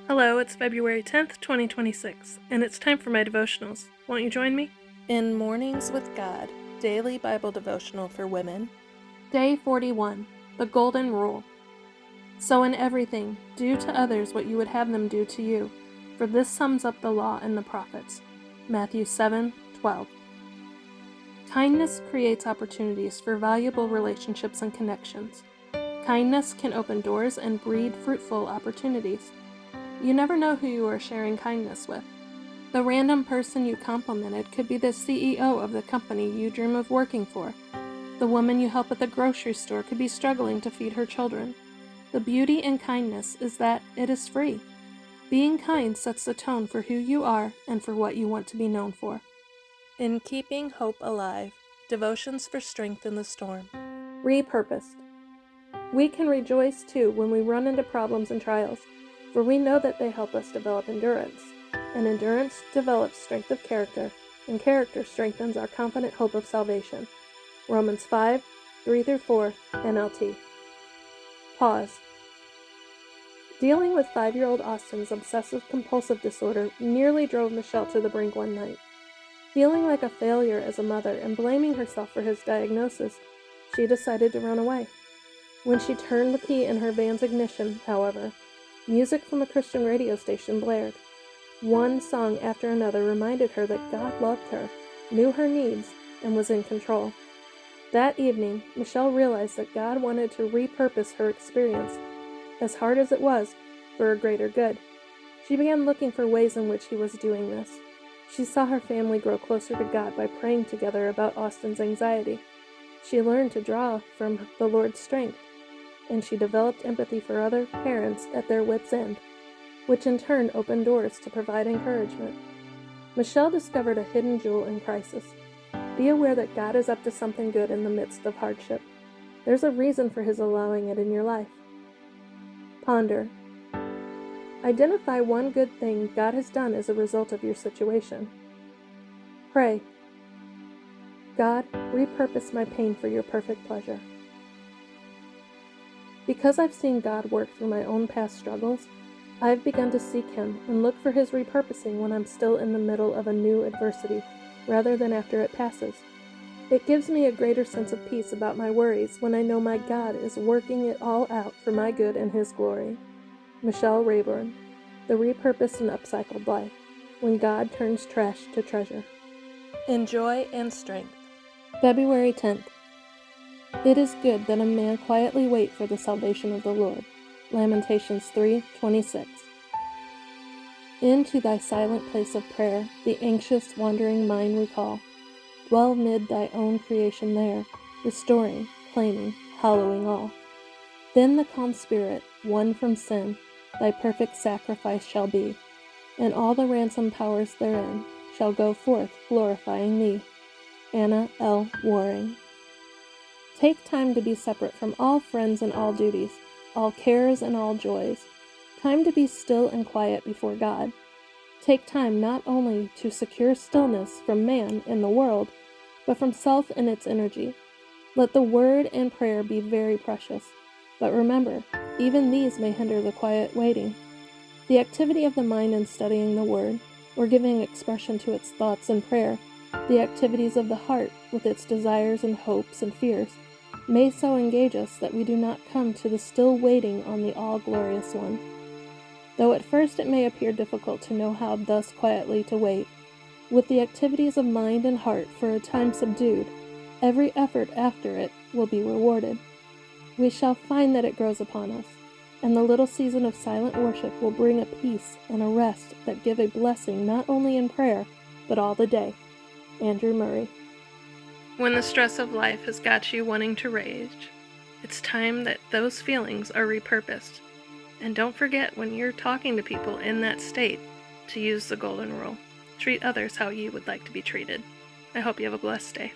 Hello, it's February 10th, 2026, and it's time for my devotionals. Won't you join me? In Mornings with God, Daily Bible Devotional for Women. Day 41, The Golden Rule. So in everything, do to others what you would have them do to you, for this sums up the law and the prophets. Matthew 7:12. Kindness creates opportunities for valuable relationships and connections. Kindness can open doors and breed fruitful opportunities. You never know who you are sharing kindness with. The random person you complimented could be the CEO of the company you dream of working for. The woman you help at the grocery store could be struggling to feed her children. The beauty in kindness is that it is free. Being kind sets the tone for who you are and for what you want to be known for. In Keeping Hope Alive, Devotions for Strength in the Storm. Repurposed. We can rejoice too when we run into problems and trials, for we know that they help us develop endurance. And endurance develops strength of character, and character strengthens our confident hope of salvation. Romans 5:3-4, NLT. Pause. Dealing with 5-year-old Austin's obsessive-compulsive disorder nearly drove Michelle to the brink one night. Feeling like a failure as a mother and blaming herself for his diagnosis, she decided to run away. When she turned the key in her van's ignition, however, music from a Christian radio station blared. One song after another reminded her that God loved her, knew her needs, and was in control. That evening, Michelle realized that God wanted to repurpose her experience, as hard as it was, for a greater good. She began looking for ways in which He was doing this. She saw her family grow closer to God by praying together about Austin's anxiety. She learned to draw from the Lord's strength, and she developed empathy for other parents at their wits' end, which in turn opened doors to provide encouragement. Michelle discovered a hidden jewel in crisis. Be aware that God is up to something good in the midst of hardship. There's a reason for His allowing it in your life. Ponder. Identify one good thing God has done as a result of your situation. Pray. God, repurpose my pain for your perfect pleasure. Because I've seen God work through my own past struggles, I've begun to seek Him and look for His repurposing when I'm still in the middle of a new adversity, rather than after it passes. It gives me a greater sense of peace about my worries when I know my God is working it all out for my good and His glory. Michelle Rayburn, The Repurposed and Upcycled Life, When God Turns Trash to Treasure. In Joy and Strength. February 10th. It is good that a man quietly wait for the salvation of the Lord. Lamentations 3:26. Into thy silent place of prayer, the anxious, wandering mind recall. Dwell mid thy own creation there, restoring, claiming, hallowing all. Then the calm spirit, won from sin, thy perfect sacrifice shall be, and all the ransom powers therein shall go forth glorifying thee. Anna L. Waring. Take time to be separate from all friends and all duties, all cares and all joys. Time to be still and quiet before God. Take time not only to secure stillness from man and the world, but from self and its energy. Let the word and prayer be very precious. But remember, even these may hinder the quiet waiting. The activity of the mind in studying the word, or giving expression to its thoughts in prayer, the activities of the heart with its desires and hopes and fears, may so engage us that we do not come to the still waiting on the all-glorious one. Though at first it may appear difficult to know how thus quietly to wait, with the activities of mind and heart for a time subdued, every effort after it will be rewarded. We shall find that it grows upon us, and the little season of silent worship will bring a peace and a rest that give a blessing not only in prayer, but all the day. Andrew Murray. When the stress of life has got you wanting to rage, it's time that those feelings are repurposed. And don't forget, when you're talking to people in that state, to use the golden rule. Treat others how you would like to be treated. I hope you have a blessed day.